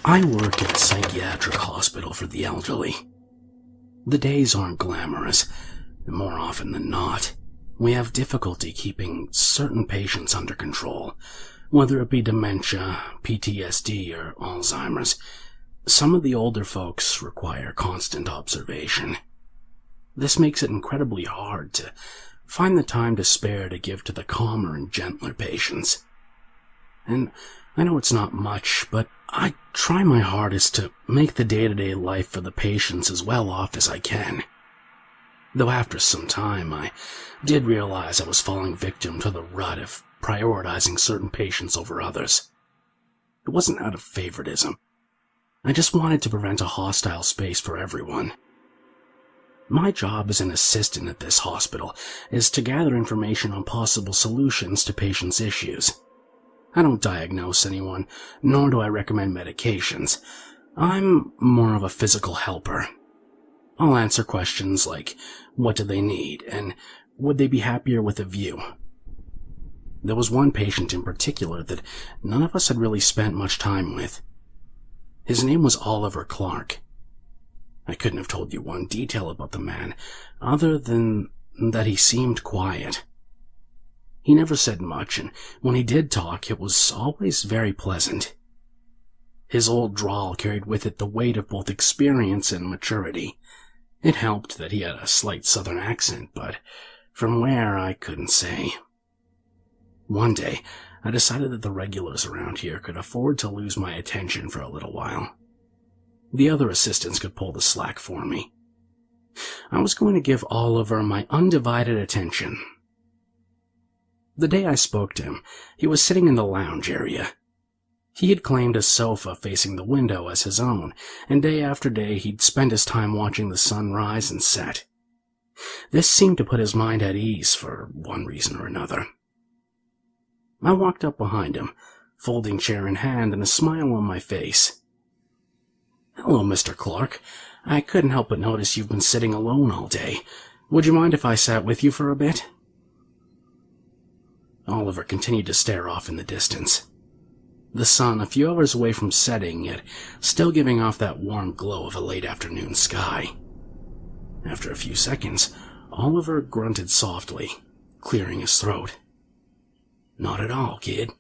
I work at a psychiatric hospital for the elderly. The days aren't glamorous, and more often than not, we have difficulty keeping certain patients under control, whether it be dementia, PTSD, or Alzheimer's. Some of the older folks require constant observation. This makes it incredibly hard to find the time to spare to give to the calmer and gentler patients. And I know it's not much, but I try my hardest to make the day-to-day life for the patients as well off as I can. Though after some time, I did realize I was falling victim to the rut of prioritizing certain patients over others. It wasn't out of favoritism. I just wanted to prevent a hostile space for everyone. My job as an assistant at this hospital is to gather information on possible solutions to patients' issues. I don't diagnose anyone, nor do I recommend medications. I'm more of a physical helper. I'll answer questions like, what do they need, and would they be happier with a view? There was one patient in particular that none of us had really spent much time with. His name was Oliver Clark. I couldn't have told you one detail about the man, other than that he seemed quiet. He never said much, and when he did talk, it was always very pleasant. His old drawl carried with it the weight of both experience and maturity. It helped that he had a slight southern accent, but from where I couldn't say. One day, I decided that the regulars around here could afford to lose my attention for a little while. The other assistants could pull the slack for me. I was going to give Oliver my undivided attention. The day I spoke to him, he was sitting in the lounge area. He had claimed a sofa facing the window as his own, and day after day he'd spend his time watching the sun rise and set. This seemed to put his mind at ease for one reason or another. I walked up behind him, folding chair in hand and a smile on my face. "Hello, Mr. Clark. I couldn't help but notice you've been sitting alone all day. Would you mind if I sat with you for a bit?" Oliver continued to stare off in the distance. The sun, a few hours away from setting, yet still giving off that warm glow of a late afternoon sky. After a few seconds, Oliver grunted softly, clearing his throat. "Not at all, kid."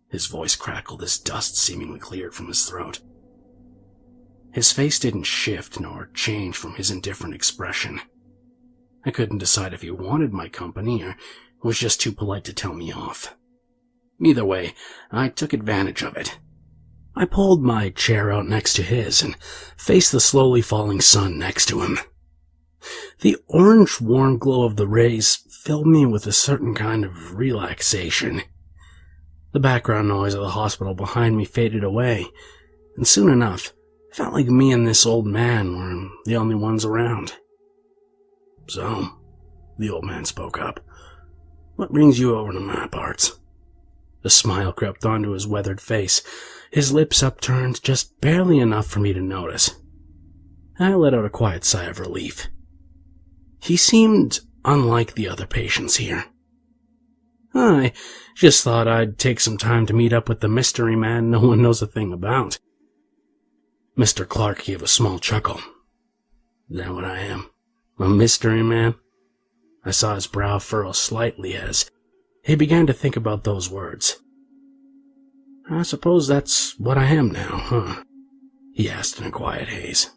His voice crackled as dust seemingly cleared from his throat. His face didn't shift nor change from his indifferent expression. I couldn't decide if he wanted my company or was just too polite to tell me off. Either way, I took advantage of it. I pulled my chair out next to his and faced the slowly falling sun next to him. The orange warm glow of the rays filled me with a certain kind of relaxation. The background noise of the hospital behind me faded away, and soon enough, it felt like me and this old man were the only ones around. "So," the old man spoke up, "what brings you over to my parts?" A smile crept onto his weathered face, his lips upturned just barely enough for me to notice. I let out a quiet sigh of relief. He seemed unlike the other patients here. "I just thought I'd take some time to meet up with the mystery man no one knows a thing about." Mr. Clark gave a small chuckle. "Is that what I am? A mystery man?" I saw his brow furrow slightly as he began to think about those words. "I suppose that's what I am now, huh?" he asked in a quiet haze.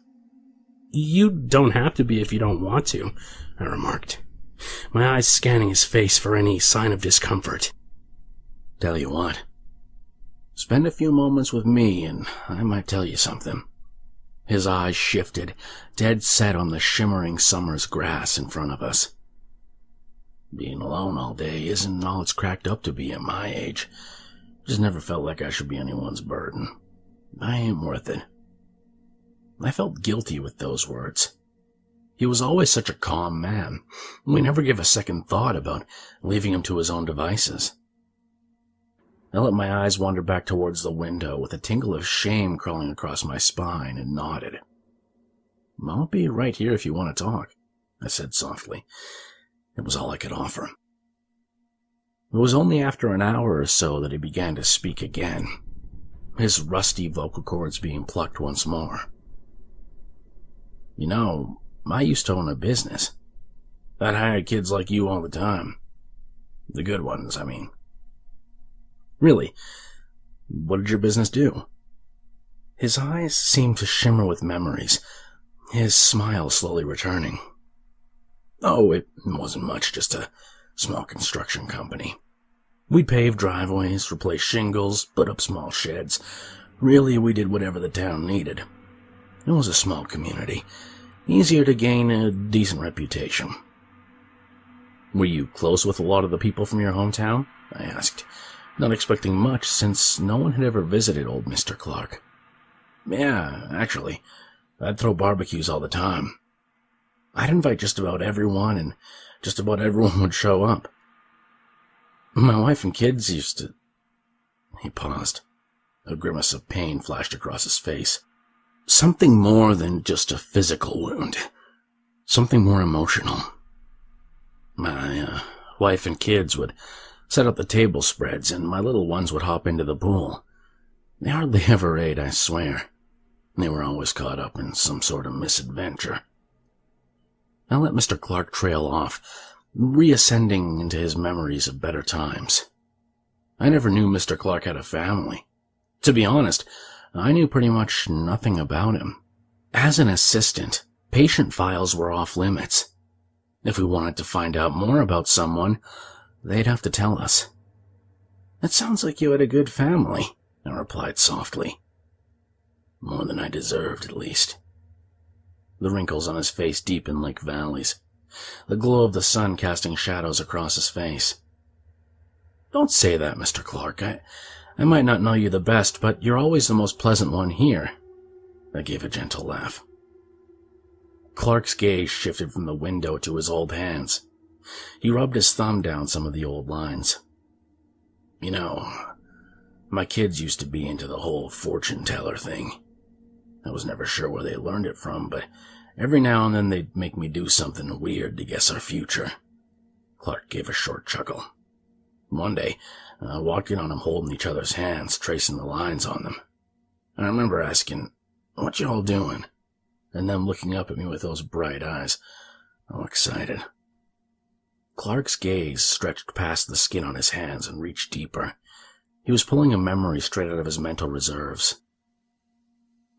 "You don't have to be if you don't want to," I remarked, my eyes scanning his face for any sign of discomfort. "Tell you what, spend a few moments with me and I might tell you something." His eyes shifted, dead set on the shimmering summer's grass in front of us. "Being alone all day isn't all it's cracked up to be at my age. Just never felt like I should be anyone's burden. I ain't worth it." I felt guilty with those words. He was always such a calm man. We never gave a second thought about leaving him to his own devices. I let my eyes wander back towards the window with a tingle of shame crawling across my spine and nodded. "I'll be right here if you want to talk," I said softly. It was all I could offer. It was only after an hour or so that he began to speak again. his rusty vocal cords being plucked once more. "You know, I used to own a business. I'd hire kids like you all the time. The good ones, I mean." "Really? What did your business do?" His eyes seemed to shimmer with memories, his smile slowly returning. "Oh, it wasn't much, just a small construction company. We'd pave driveways, replace shingles, put up small sheds. Really, we did whatever the town needed. It was a small community, easier to gain a decent reputation." "Were you close with a lot of the people from your hometown?" I asked, not expecting much since no one had ever visited old Mr. Clark. "Yeah, actually, I'd throw barbecues all the time. I'd invite just about everyone, and just about everyone would show up. My wife and kids used to..." He paused. A grimace of pain flashed across his face. Something more than just a physical wound. Something more emotional. "My wife and kids would set up the table spreads, and my little ones would hop into the pool. They hardly ever ate, I swear. They were always caught up in some sort of misadventure." I let Mr. Clark trail off, reascending into his memories of better times. I never knew Mr. Clark had a family. To be honest, I knew pretty much nothing about him. As an assistant, patient files were off limits. If we wanted to find out more about someone, they'd have to tell us. "It sounds like you had a good family," I replied softly. "More than I deserved, at least." The wrinkles on his face deepened like valleys, the glow of the sun casting shadows across his face. "Don't say that, Mr. Clark. I might not know you the best, but you're always the most pleasant one here." I gave a gentle laugh. Clark's gaze shifted from the window to his old hands. He rubbed his thumb down some of the old lines. "You know, my kids used to be into the whole fortune teller thing. I was never sure where they learned it from, but every now and then they'd make me do something weird to guess our future." Clark gave a short chuckle. "One day, I walked in on them holding each other's hands, tracing the lines on them. I remember asking, 'What you all doing?' and them looking up at me with those bright eyes, all excited." Clark's gaze stretched past the skin on his hands and reached deeper. He was pulling a memory straight out of his mental reserves.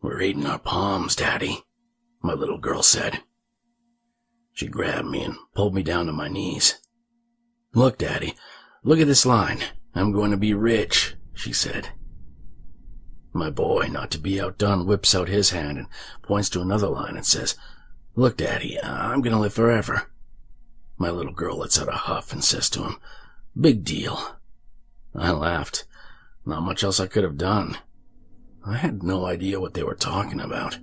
"We're eating our palms, Daddy," my little girl said. She grabbed me and pulled me down to my knees. "Look, Daddy, look at this line. I'm going to be rich," she said. My boy, not to be outdone, whips out his hand and points to another line and says, "Look, Daddy, I'm going to live forever." My little girl lets out a huff and says to him, "Big deal." I laughed. Not much else I could have done. I had no idea what they were talking about.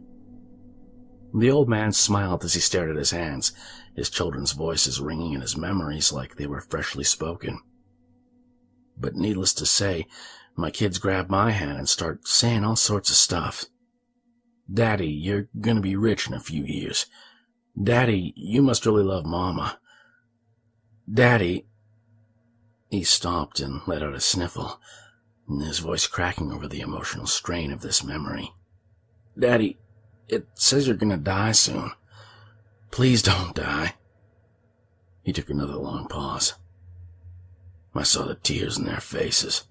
The old man smiled as he stared at his hands, his children's voices ringing in his memories like they were freshly spoken. But needless to say, my kids grab my hand and start saying all sorts of stuff. "Daddy, you're gonna be rich in a few years. Daddy, you must really love Mama. Daddy..." He stopped and let out a sniffle, his voice cracking over the emotional strain of this memory. "Daddy, it says you're gonna die soon. Please don't die." He took another long pause. I saw the tears in their faces.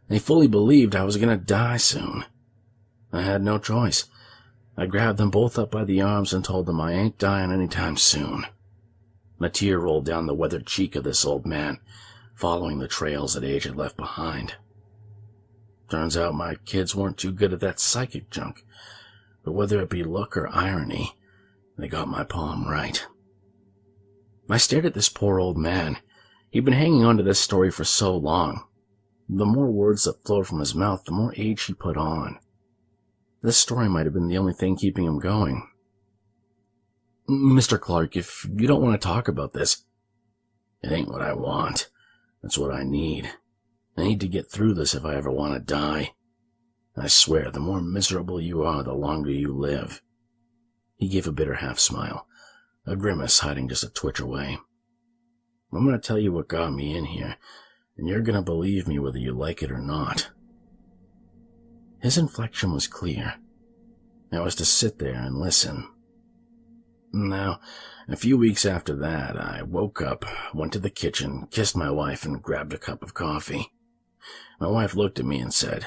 They fully believed I was gonna die soon. I had no choice. I grabbed them both up by the arms and told them I ain't dying anytime soon. A tear rolled down the weathered cheek of this old man, following the trails that age had left behind. Turns out my kids weren't too good at that psychic junk, but whether it be luck or irony, they got my palm right. I stared at this poor old man. He'd been hanging on to this story for so long. The more words that flowed from his mouth, the more age he put on. This story might have been the only thing keeping him going. "Mr. Clark, if you don't want to talk about this..." "It ain't what I want. That's what I need. I need to get through this if I ever want to die. I swear, the more miserable you are, the longer you live." He gave a bitter half-smile, a grimace hiding just a twitch away. "I'm going to tell you what got me in here, and you're going to believe me whether you like it or not." His inflection was clear. I was to sit there and listen. Now, a few weeks after that, I woke up, went to the kitchen, kissed my wife, and grabbed a cup of coffee. My wife looked at me and said,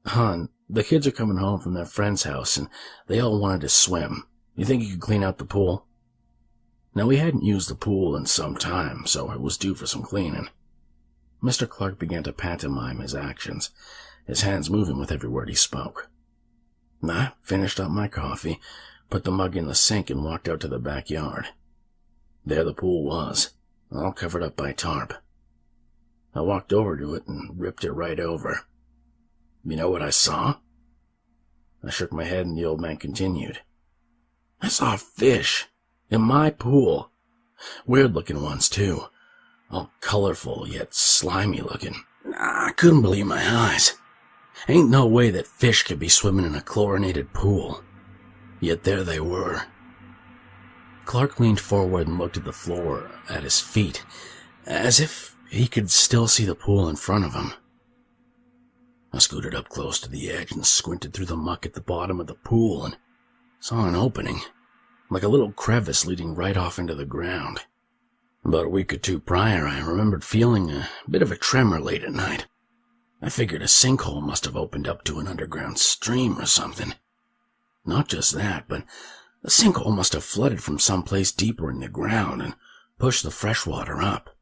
"Hon, the kids are coming home from their friend's house, and they all wanted to swim. You think you could clean out the pool?" Now, we hadn't used the pool in some time, so it was due for some cleaning. Mr. Clark began to pantomime his actions, his hands moving with every word he spoke. I finished up my coffee, put the mug in the sink, and walked out to the backyard. There the pool was, all covered up by tarp. I walked over to it and ripped it right over. You know what I saw? I shook my head and the old man continued. I saw fish in my pool. Weird-looking ones, too. All colorful, yet slimy-looking. I couldn't believe my eyes. Ain't no way that fish could be swimming in a chlorinated pool. Yet there they were. Clark leaned forward and looked at the floor at his feet, as if he could still see the pool in front of him. I scooted up close to the edge and squinted through the muck at the bottom of the pool and saw an opening, like a little crevice leading right off into the ground. About a week or two prior, I remembered feeling a bit of a tremor late at night. I figured a sinkhole must have opened up to an underground stream or something. Not just that, but the sinkhole must have flooded from someplace deeper in the ground and pushed the fresh water up.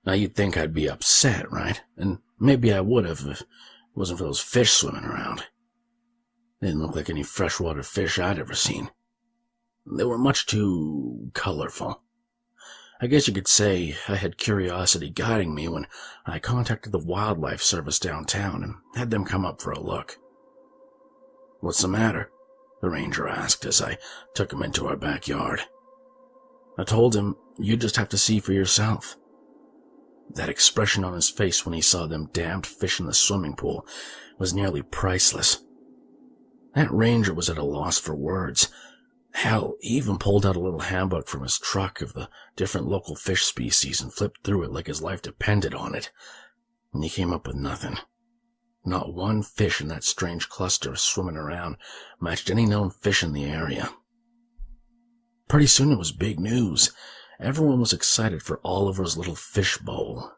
Now you'd think I'd be upset, right? And maybe I would have if it wasn't for those fish swimming around. They didn't look like any freshwater fish I'd ever seen. They were much too colorful. I guess you could say I had curiosity guiding me when I contacted the wildlife service downtown and had them come up for a look. "What's the matter?" the ranger asked as I took him into our backyard. I told him, "You just have to see for yourself." That expression on his face when he saw them damned fish in the swimming pool was nearly priceless. That ranger was at a loss for words. Hell, he even pulled out a little handbook from his truck of the different local fish species and flipped through it like his life depended on it. And he came up with nothing. Not one fish in that strange cluster swimming around matched any known fish in the area. Pretty soon it was big news. Everyone was excited for Oliver's little fish bowl.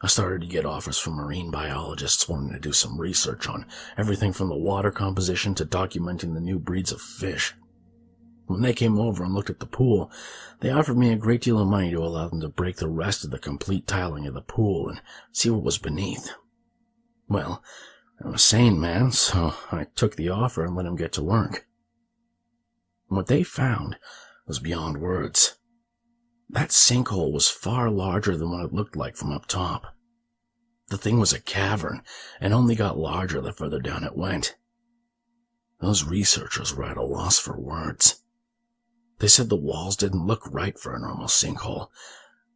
I started to get offers from marine biologists wanting to do some research on everything from the water composition to documenting the new breeds of fish. When they came over and looked at the pool, they offered me a great deal of money to allow them to break the rest of the complete tiling of the pool and see what was beneath. Well, I'm a sane man, so I took the offer and let him get to work. What they found was beyond words. That sinkhole was far larger than what it looked like from up top. The thing was a cavern, and only got larger the further down it went. Those researchers were at a loss for words. They said the walls didn't look right for a normal sinkhole.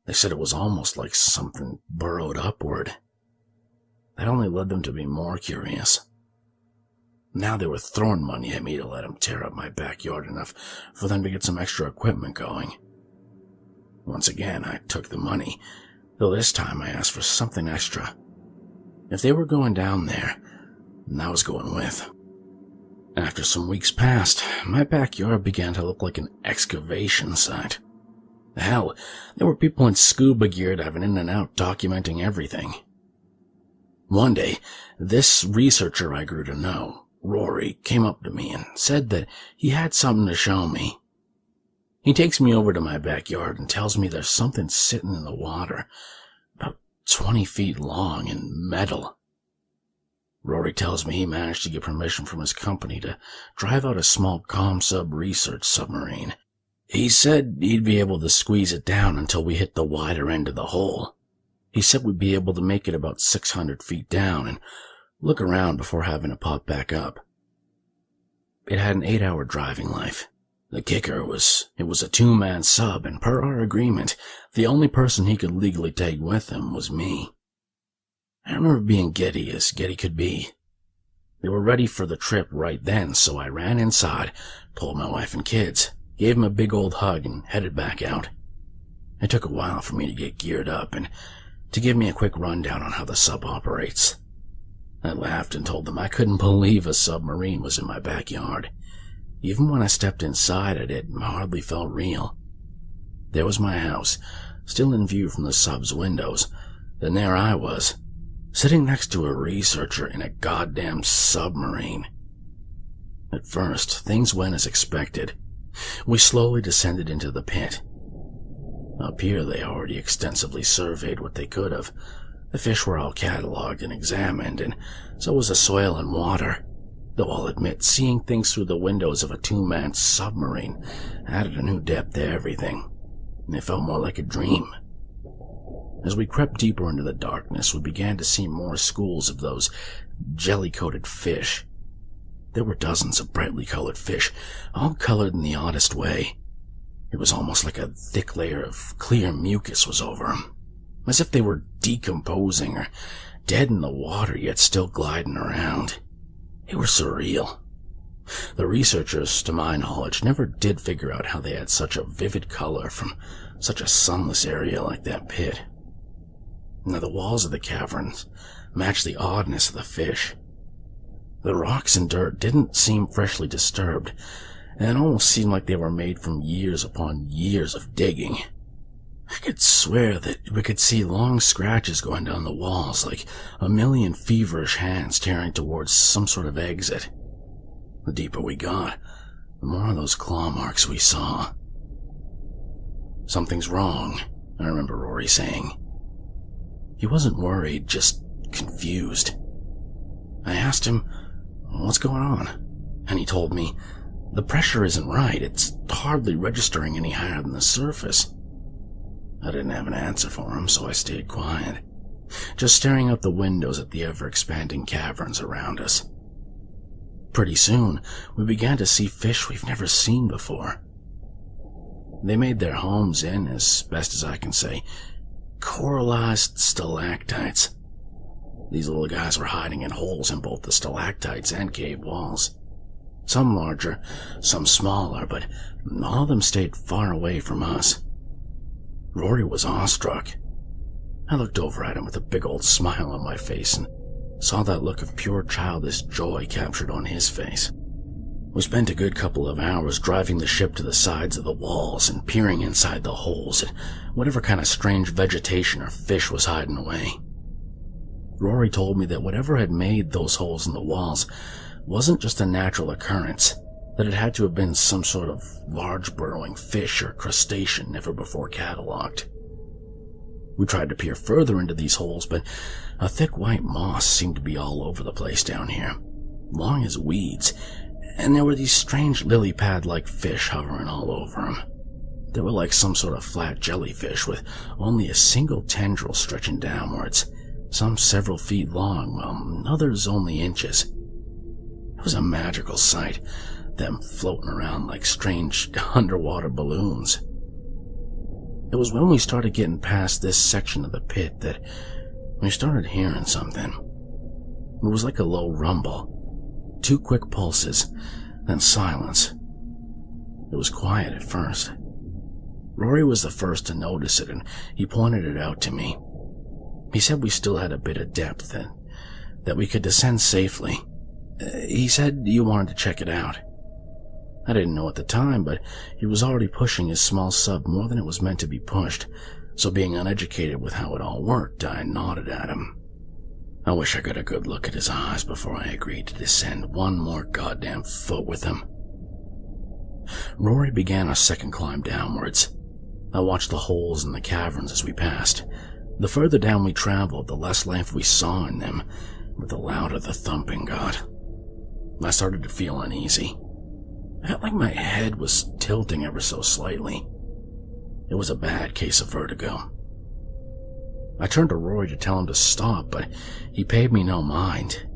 They said it was almost like something burrowed upward. That only led them to be more curious. Now they were throwing money at me to let them tear up my backyard enough for them to get some extra equipment going. Once again, I took the money, though this time I asked for something extra. If they were going down there, I was going with. After some weeks passed, my backyard began to look like an excavation site. Hell, there were people in scuba gear diving in and out documenting everything. One day, this researcher I grew to know, Rory, came up to me and said that he had something to show me. He takes me over to my backyard and tells me there's something sitting in the water, about 20 feet long and metal. Rory tells me he managed to get permission from his company to drive out a small ComSub research submarine. He said he'd be able to squeeze it down until we hit the wider end of the hole. He said we'd be able to make it about 600 feet down and look around before having it pop back up. It had an 8-hour driving life. The kicker was it was a 2-man sub, and per our agreement, the only person he could legally take with him was me. I remember being giddy as giddy could be. They were ready for the trip right then, so I ran inside, pulled my wife and kids, gave them a big old hug, and headed back out. It took a while for me to get geared up and to give me a quick rundown on how the sub operates. I laughed and told them I couldn't believe a submarine was in my backyard. Even when I stepped inside it hardly felt real. There was my house, still in view from the sub's windows, and there I was, sitting next to a researcher in a goddamn submarine. At first, things went as expected. We slowly descended into the pit. Up here, they already extensively surveyed what they could have. The fish were all cataloged and examined, and so was the soil and water. Though I'll admit, seeing things through the windows of a two-man submarine added a new depth to everything, and it felt more like a dream. As we crept deeper into the darkness, we began to see more schools of those jelly-coated fish. There were dozens of brightly colored fish, all colored in the oddest way. It was almost like a thick layer of clear mucus was over them, as if they were decomposing or dead in the water yet still gliding around. They were surreal. The researchers, to my knowledge, never did figure out how they had such a vivid color from such a sunless area like that pit. Now the walls of the caverns matched the oddness of the fish. The rocks and dirt didn't seem freshly disturbed, and it almost seemed like they were made from years upon years of digging. I could swear that we could see long scratches going down the walls, like a million feverish hands tearing towards some sort of exit. The deeper we got, the more of those claw marks we saw. "Something's wrong," I remember Rory saying. He wasn't worried, just confused. I asked him, "What's going on?" And he told me, "The pressure isn't right. It's hardly registering any higher than the surface." I didn't have an answer for him, so I stayed quiet, just staring out the windows at the ever-expanding caverns around us. Pretty soon, we began to see fish we've never seen before. They made their homes in, as best as I can say, coralized stalactites. These little guys were hiding in holes in both the stalactites and cave walls. Some larger, some smaller, but all of them stayed far away from us. Rory was awestruck. I looked over at him with a big old smile on my face and saw that look of pure childish joy captured on his face. We spent a good couple of hours driving the ship to the sides of the walls and peering inside the holes at whatever kind of strange vegetation or fish was hiding away. Rory told me that whatever had made those holes in the walls wasn't just a natural occurrence, that it had to have been some sort of large burrowing fish or crustacean never before catalogued. We tried to peer further into these holes, but a thick white moss seemed to be all over the place down here, long as weeds, and there were these strange lily pad-like fish hovering all over them. They were like some sort of flat jellyfish with only a single tendril stretching downwards, some several feet long, while others only inches. It was a magical sight, them floating around like strange underwater balloons. It was when we started getting past this section of the pit that we started hearing something. It was like a low rumble, 2 quick pulses, then silence. It was quiet at first. Rory was the first to notice it, and he pointed it out to me. He said we still had a bit of depth and that we could descend safely. He said you wanted to check it out. I didn't know at the time, but he was already pushing his small sub more than it was meant to be pushed, so being uneducated with how it all worked, I nodded at him. I wish I got a good look at his eyes before I agreed to descend one more goddamn foot with him. Rory began a second climb downwards. I watched the holes in the caverns as we passed. The further down we traveled, the less life we saw in them, but the louder the thumping got. I started to feel uneasy. I felt like my head was tilting ever so slightly. It was a bad case of vertigo. I turned to Rory to tell him to stop, but he paid me no mind.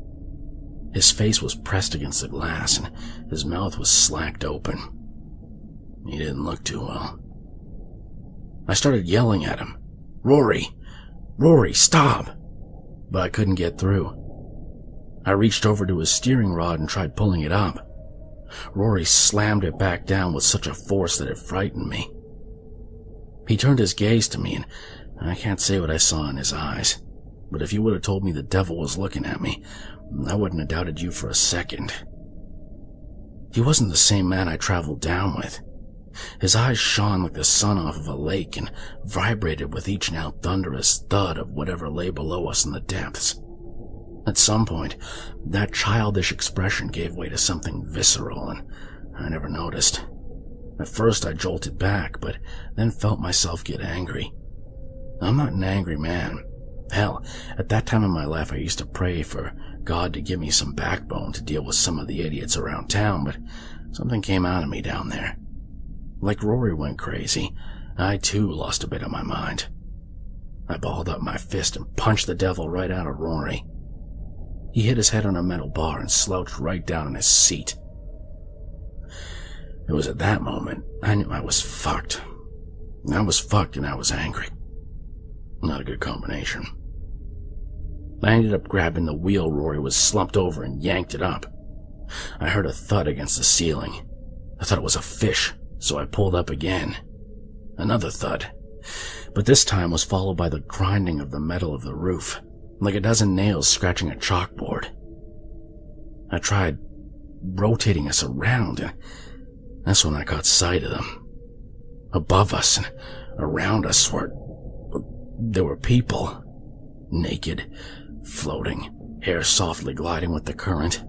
His face was pressed against the glass, and his mouth was slacked open. He didn't look too well. I started yelling at him, "Rory! Rory, stop!" But I couldn't get through. I reached over to his steering rod and tried pulling it up. Rory slammed it back down with such a force that it frightened me. He turned his gaze to me, and I can't say what I saw in his eyes, but if you would have told me the devil was looking at me, I wouldn't have doubted you for a second. He wasn't the same man I traveled down with. His eyes shone like the sun off of a lake and vibrated with each now thunderous thud of whatever lay below us in the depths. At some point, that childish expression gave way to something visceral, and I never noticed. At first I jolted back, but then felt myself get angry. I'm not an angry man. Hell, at that time in my life I used to pray for God to give me some backbone to deal with some of the idiots around town, but something came out of me down there. Like Rory went crazy, I too lost a bit of my mind. I balled up my fist and punched the devil right out of Rory. He hit his head on a metal bar and slouched right down in his seat. It was at that moment I knew I was fucked. I was fucked and I was angry. Not a good combination. I ended up grabbing the wheel Rory was slumped over and yanked it up. I heard a thud against the ceiling. I thought it was a fish, so I pulled up again. Another thud, but this time was followed by the grinding of the metal of the roof, like a dozen nails scratching a chalkboard. I tried rotating us around, and that's when I caught sight of them. Above us and around us there were people, naked, floating, hair softly gliding with the current.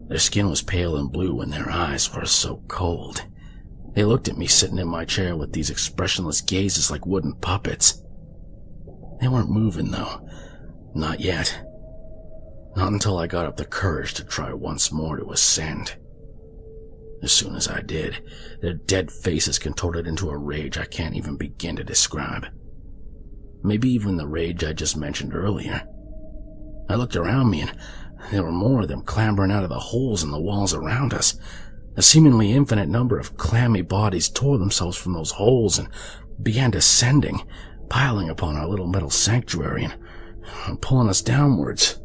Their skin was pale and blue and their eyes were so cold. They looked at me sitting in my chair with these expressionless gazes like wooden puppets. They weren't moving though. Not yet. Not until I got up the courage to try once more to ascend. As soon as I did, their dead faces contorted into a rage I can't even begin to describe. Maybe even the rage I just mentioned earlier. I looked around me and there were more of them clambering out of the holes in the walls around us. A seemingly infinite number of clammy bodies tore themselves from those holes and began descending, piling upon our little metal sanctuary and pulling us downwards.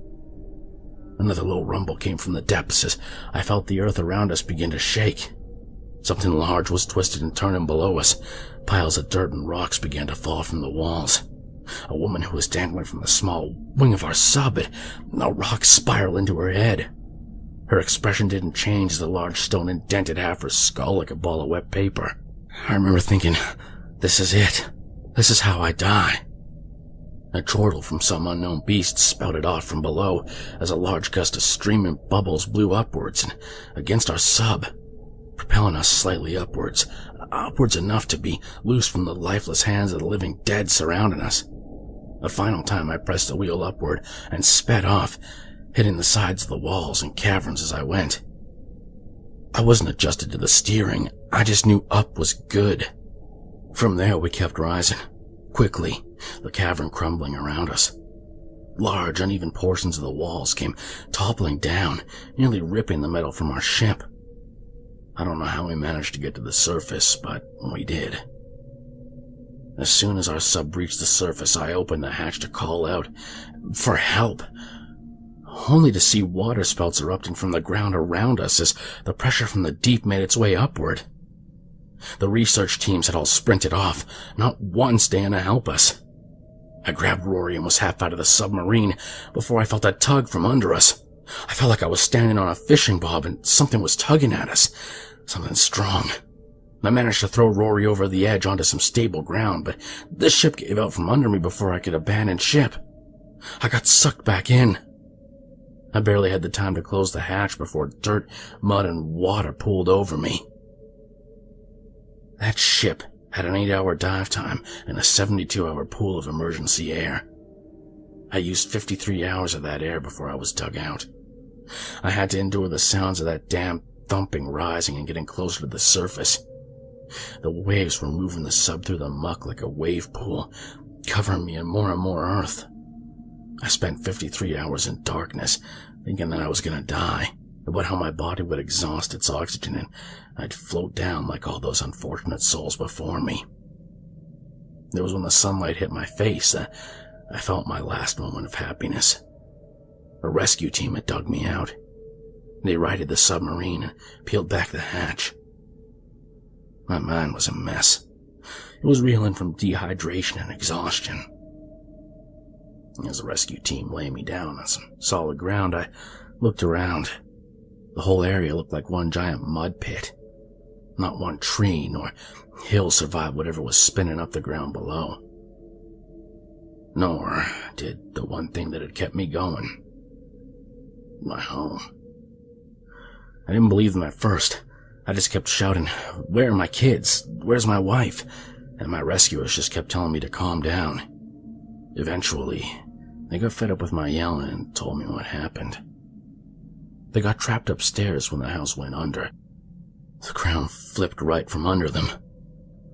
Another low rumble came from the depths as I felt the earth around us begin to shake. Something large was twisted and turning below us. Piles of dirt and rocks began to fall from the walls. A woman who was dangling from the small wing of our sub, a rock spiraled into her head. Her expression didn't change as the large stone indented half her skull like a ball of wet paper. I remember thinking, this is it. This is how I die. A chortle from some unknown beast spouted off from below as a large gust of streaming bubbles blew upwards and against our sub, propelling us slightly upwards enough to be loose from the lifeless hands of the living dead surrounding us. A final time I pressed the wheel upward and sped off, hitting the sides of the walls and caverns as I went. I wasn't adjusted to the steering, I just knew up was good. From there we kept rising, quickly, the cavern crumbling around us. Large, uneven portions of the walls came toppling down, nearly ripping the metal from our ship. I don't know how we managed to get to the surface, but we did. As soon as our sub reached the surface, I opened the hatch to call out for help, only to see water spouts erupting from the ground around us as the pressure from the deep made its way upward. The research teams had all sprinted off, not one staying to help us. I grabbed Rory and was half out of the submarine before I felt a tug from under us. I felt like I was standing on a fishing bob and something was tugging at us, something strong. I managed to throw Rory over the edge onto some stable ground, but the ship gave out from under me before I could abandon ship. I got sucked back in. I barely had the time to close the hatch before dirt, mud, and water pooled over me. That ship had an 8-hour dive time and a 72-hour pool of emergency air. I used 53 hours of that air before I was dug out. I had to endure the sounds of that damn thumping rising and getting closer to the surface. The waves were moving the sub through the muck like a wave pool, covering me in more and more earth. I spent 53 hours in darkness, thinking that I was going to die, about how my body would exhaust its oxygen and I'd float down like all those unfortunate souls before me. It was when the sunlight hit my face that I felt my last moment of happiness. A rescue team had dug me out. They righted the submarine and peeled back the hatch. My mind was a mess. It was reeling from dehydration and exhaustion. As the rescue team laid me down on some solid ground, I looked around. The whole area looked like one giant mud pit. Not one tree nor hill survived whatever was spinning up the ground below. Nor did the one thing that had kept me going. My home. I didn't believe them at first. I just kept shouting, "Where are my kids? Where's my wife?" And my rescuers just kept telling me to calm down. Eventually, they got fed up with my yelling and told me what happened. They got trapped upstairs when the house went under. The ground flipped right from under them.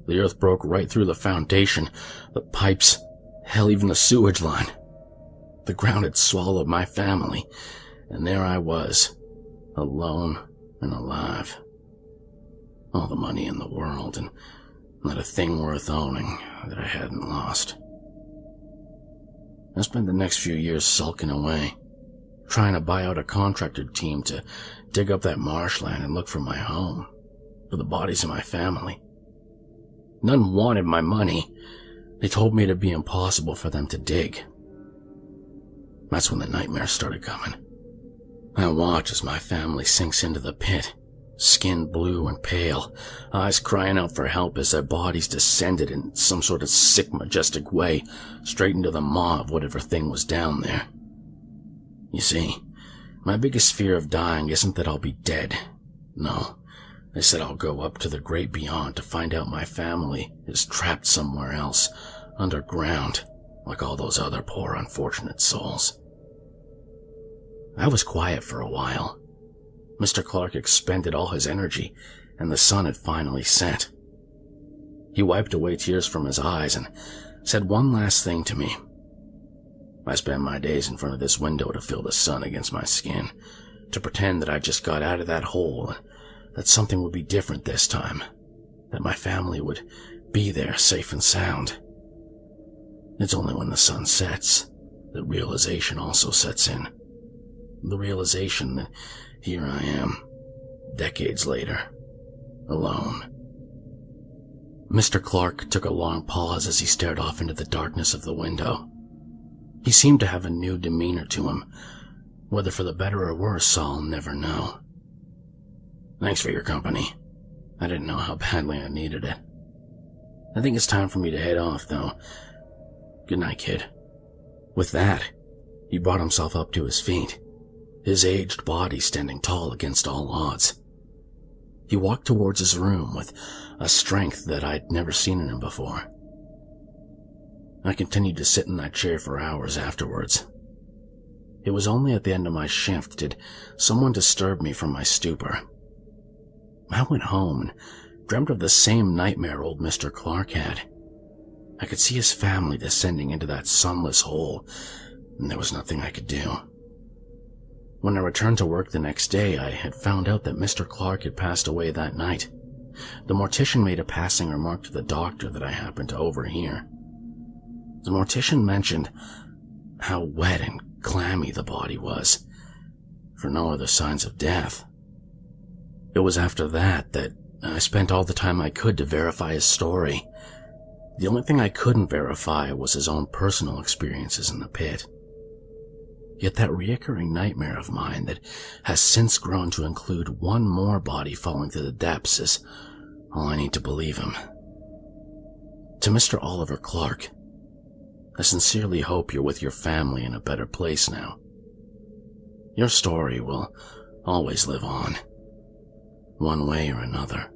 The earth broke right through the foundation, the pipes, hell, even the sewage line. The ground had swallowed my family, and there I was, alone and alive. All the money in the world, and not a thing worth owning that I hadn't lost. I spent the next few years sulking away, trying to buy out a contractor team to dig up that marshland and look for my home, for the bodies of my family. None wanted my money. They told me it'd be impossible for them to dig. That's when the nightmares started coming. I watch as my family sinks into the pit, skin blue and pale, eyes crying out for help as their bodies descended in some sort of sick, majestic way, straight into the maw of whatever thing was down there. You see, my biggest fear of dying isn't that I'll be dead. No, they said I'll go up to the great beyond to find out my family is trapped somewhere else, underground, like all those other poor unfortunate souls. I was quiet for a while. Mr. Clark expended all his energy, and the sun had finally set. He wiped away tears from his eyes and said one last thing to me. I spend my days in front of this window to feel the sun against my skin, to pretend that I just got out of that hole, and that something would be different this time, that my family would be there safe and sound. It's only when the sun sets that realization also sets in. The realization that here I am, decades later, alone. Mr. Clark took a long pause as he stared off into the darkness of the window. He seemed to have a new demeanor to him. Whether for the better or worse, I'll never know. Thanks for your company. I didn't know how badly I needed it. I think it's time for me to head off, though. Good night, kid. With that, he brought himself up to his feet, his aged body standing tall against all odds. He walked towards his room with a strength that I'd never seen in him before. I continued to sit in that chair for hours afterwards. It was only at the end of my shift did someone disturb me from my stupor. I went home and dreamt of the same nightmare old Mr. Clark had. I could see his family descending into that sunless hole, and there was nothing I could do. When I returned to work the next day, I had found out that Mr. Clark had passed away that night. The mortician made a passing remark to the doctor that I happened to overhear. The mortician mentioned how wet and clammy the body was, for no other signs of death. It was after that I spent all the time I could to verify his story. The only thing I couldn't verify was his own personal experiences in the pit. Yet that reoccurring nightmare of mine that has since grown to include one more body falling to the depths is all I need to believe him. To Mr. Oliver Clark, I sincerely hope you're with your family in a better place now. Your story will always live on, one way or another.